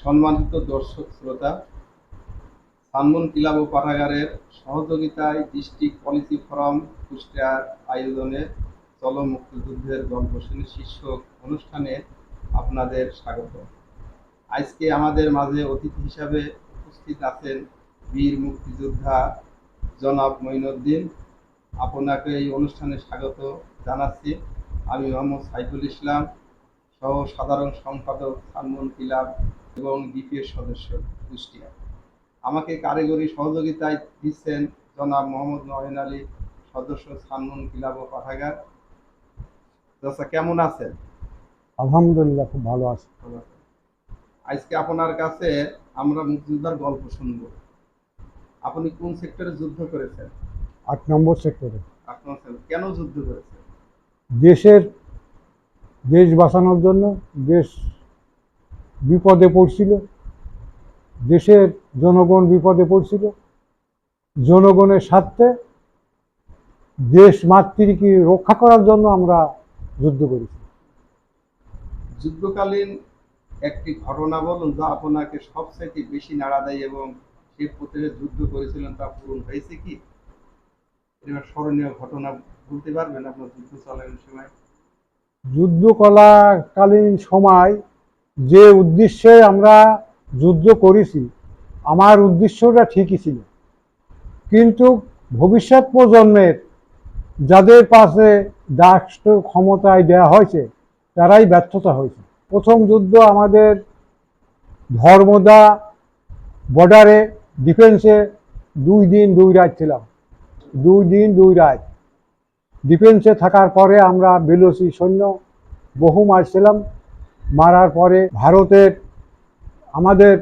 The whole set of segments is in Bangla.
সম্মানিত দর্শক শ্রোতা, সানমুন ক্লাব ও পাঠাগারের সহযোগিতায় ডিস্ট্রিক্ট পলিসি ফোরাম কুষ্টিয়ার আয়োজনে চলো মুক্তিযুদ্ধের গল্প শুনি শীর্ষক অনুষ্ঠানে আপনাদের স্বাগত। আজকে আমাদের মাঝে অতিথি হিসাবে উপস্থিত আছেন বীর মুক্তিযোদ্ধা জনাব মঈনুদ্দিন। আপনাকে এই অনুষ্ঠানে স্বাগত জানাচ্ছি। আমি মোহাম্মদ সাইফুল ইসলাম, সহ সাধারণ সম্পাদক সানমুন ক্লাব এবং ডিপিএর সদস্য কুষ্টিয়া। আমাকে কারিগরি সহযোগিতায় দিচ্ছেন জনাব মোহাম্মদ নয়ন আলী, সদস্য সানমুন ক্লাব ও পাঠাগার। চাচা কেমন আছেন? আলহামদুলিল্লাহ, খুব ভালো আছে। আজকে আপনার কাছে আমরা মুক্তিযোদ্ধার গল্প শুনব। আপনি কোন সেক্টরে যুদ্ধ করেছেন? 8 নম্বর সেক্টরে। আপনার কেন যুদ্ধ করেছেন? দেশ বাঁচানোর জন্য। দেশ বিপদে পড়ছিল, দেশের জনগণ বিপদে পড়ছিল। জনগণের স্বার্থে দেশ মাতৃকে রক্ষা করার জন্য আমরা যুদ্ধ করেছি। যুদ্ধকালীন একটি ঘটনা বলুন যা আপনাকে সবচেয়ে বেশি নাড়া দেয় এবং সে প্রতিরোধে যুদ্ধ করেছিলেন তা পূরণ হয়েছে কি? এটা স্মরণীয় ঘটনা বলতে পারবেন আপনার যুদ্ধ চলাকালীন সময়? যুদ্ধকালীন সময় যে উদ্দেশ্যে আমরা যুদ্ধ করেছি, আমার উদ্দেশ্যটা ঠিকই ছিল, কিন্তু ভবিষ্যৎ প্রজন্মের যাদের পাশে রাষ্ট্র ক্ষমতায় দেওয়া হয়েছে তারাই ব্যর্থতা হয়েছে। প্রথম যুদ্ধ আমাদের ধর্মদা বর্ডারে ডিফেন্সে 2 দিন 2 রাত ছিলাম। 2 দিন 2 রাত ডিফেন্সে থাকার পরে আমরা বেলসি সৈন্য বহু মারছিলাম। মারার পরে ভারতের আমাদের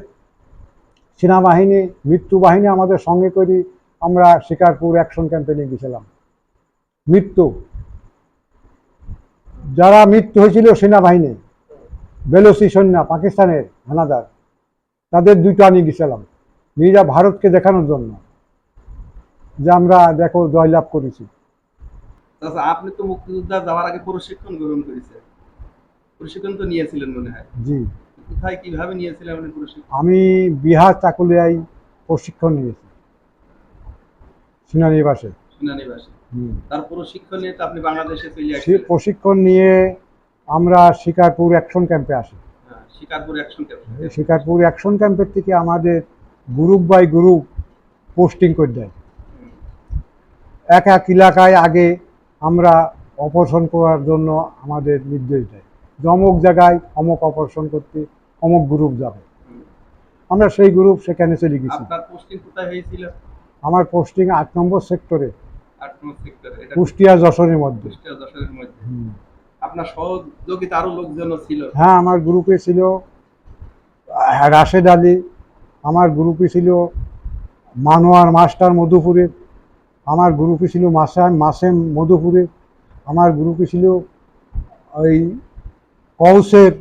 সেনাবাহিনী, মৃত্যু বাহিনী আমাদের সঙ্গে করি আমরা শিকারপুর অ্যাকশন ক্যাম্পে নিয়ে গেছিলাম। যারা মৃত্যু হয়েছিল সেনাবাহিনী, বেলসি সৈন্য পাকিস্তানের হানাদার, তাদের 2টা নিয়ে গেছিলাম নিজেরা ভারতকে দেখানোর জন্য যে আমরা দেখো জয়লাভ করেছি। আচ্ছা, আপনি তো মুক্তিযোদ্ধা যাওয়ার আগে প্রশিক্ষণ গ্রহণ করেছেন, প্রশিক্ষণ তো নিয়েছিলেন মনে হয়? জি, কোথায় কিভাবে নিয়েছিলেন আপনি প্রশিক্ষণ? আমি বিহার চাকুলিয়ায় প্রশিক্ষণ নিয়েছি, সেনানিবাসে। সেনানিবাসে তার প্রশিক্ষণ নিয়ে তো আপনি বাংলাদেশে চলে সে আসছিলেন। প্রশিক্ষণ নিয়ে আমরা শিকারপুর অ্যাকশন ক্যাম্পে আসি। হ্যাঁ, Shikarpur action camp. Shikarpur action ক্যাম্পের থেকে আমাদের গ্রুপ বাই গ্রুপ পোস্টিং করে দেয়। এক এক এলাকায় আগে আমরা অপারেশন করার জন্য আমাদের নির্দেশ দেয় যে অমুক জায়গায় অমুক অপারেশন করতে অমুক গ্রুপ যাবে। আমরা সেই গ্রুপ সেখানে চলে গেছি। আপনার পোস্টিং কোথায় হয়েছিল? আমার পোস্টিং 8 নম্বর সেক্টরে, 8 নম্বর সেক্টরে। এটা কুষ্টিয়া যশোরের মধ্যে। কুষ্টিয়া যশোরের মধ্যে। আপনার সহযোগিতা আরো লোকজন ছিল? হ্যাঁ, আমার গ্রুপে ছিল রাশেদ আলী, আমার গ্রুপে ছিল মানোয়ার মাস্টার মধুপুরের, আমার গ্রুপে ছিল মাসেম মধুপুরের, আমার গ্রুপে ছিল ওই কৌশের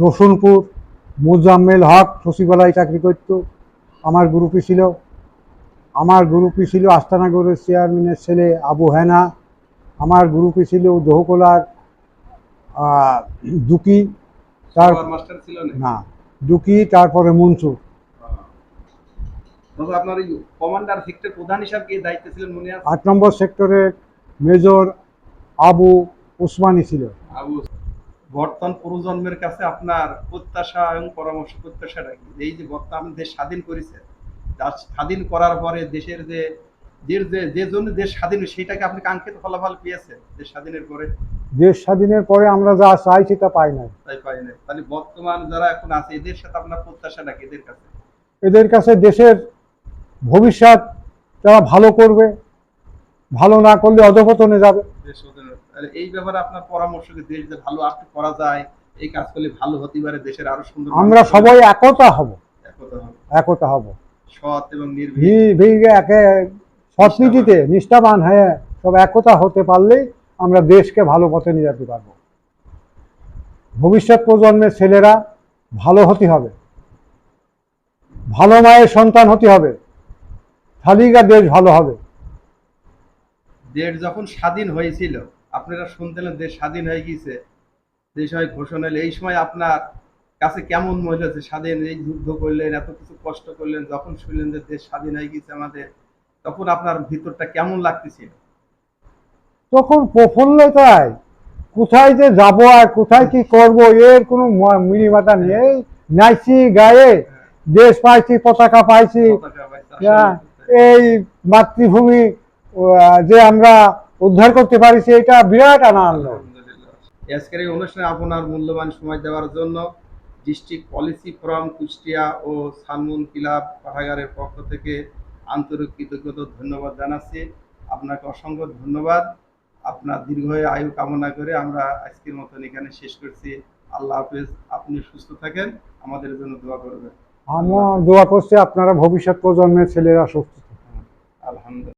রসুনপুর, মোজাম্মেল হক সচিবালয় চাকরি করত আমার গ্রুপে ছিল আস্তানাগরের চেয়ারম্যানের ছেলে আবু হেনা, আমার গ্রুপে ছিল দহকলার দুকি, তার মাস্টার ছিল না দুকি, তারপরে মনসুর। আপনার এই কমান্ডার সেক্টর প্রধান হিসাবে কি দায়িত্ব ছিলেন মনে আছে? 8 নম্বর সেক্টরের মেজর আবু উসমানী ছিল। আবু, বর্তমান প্রজন্মের কাছে আপনার প্রত্যাশা এবং পরামর্শ প্রত্যাশাটা কি? এই যে বর্তমান দেশ স্বাধীন করেছে, স্বাধীন করার পরে দেশের যে জন্য দেশ স্বাধীন, সেটাকে আপনি কাঙ্ক্ষিত ফলাফল পেয়েছেন দেশ স্বাধীনের পরে? দেশ স্বাধীনের পরে আমরা যা চাইছি তা পাই নাই। তাই পাই নাই। তাহলে বর্তমান যারা এখন আছে এদের সাথে আপনার প্রত্যাশাটা কি? এদের কাছে দেশের ভবিষ্যৎ তারা ভালো করবে, ভালো না করলে অধঃপতনে যাবে। এই ব্যাপারে আপনার পরামর্শ কি? দেশ যে ভালো আপনি করা যায়, এই কাজ করলে ভালো হতে পারে, দেশের আরো সুন্দর। আমরা সবাই একতা হব, সৎ এবং নির্ভীক, সৎ নীতিতে নিষ্ঠাবান হয়ে সব একতা হতে পারলেই আমরা দেশকে ভালো পথে নিয়ে যেতে পারবো। ভবিষ্যৎ প্রজন্মের ছেলেরা ভালো হতে হবে, ভালো মায়ের সন্তান হতে হবে, তাহলেই দেশ ভালো হবে। দেশ যখন স্বাধীন হয়েছিল, আপনারা শুনতেন দেশ স্বাধীন হয়ে গিয়েছে, দেশ হয় ঘোষণা হলো, এই সময় আপনার কাছে কেমন মনে হচ্ছে স্বাধীন এই যুদ্ধ করলেন, এত কিছু কষ্ট করলেন, যখন শুনলেন যে দেশ স্বাধীন হয়ে গেছে আমাদের, তখন আপনার ভিতরটা কেমন লাগতেছিল? তখন প্রফুল্লতায় কোথায় যে যাব আর কোথায় কি করব এর কোনো মিনিমাতা নেই। নাইছি গায়ে, দেশ পাইছি, পতাকা পাইছি, পতাকা পাইছে, আসলে এই মাতৃভূমি যে আমরা উদ্ধার করতে পারিছি, এটা বিরাট আনন্দ। আলহামদুলিল্লাহ। আজকের এই অনুষ্ঠানে আপনার মূল্যবান সময় দেওয়ার জন্য ডিস্ট্রিক্ট পলিসি ফোরাম কুষ্টিয়া ও সানমুন ক্লাব পাঠাগারের পক্ষ থেকে আন্তরিক কৃতজ্ঞতা ও ধন্যবাদ জানাচ্ছি। আপনাকে অসংখ্য ধন্যবাদ। আপনার দীর্ঘায়ু আয়ু কামনা করে আমরা আজকের মতন এখানে শেষ করছি। আল্লাহ হাফেজ। আপনি সুস্থ থাকেন, আমাদের জন্য দোয়া করবেন। আমরা দোয়া করছি আপনারা ভবিষ্যৎ প্রজন্মের ছেলেরা সুস্থ। আলহামদুলিল্লাহ।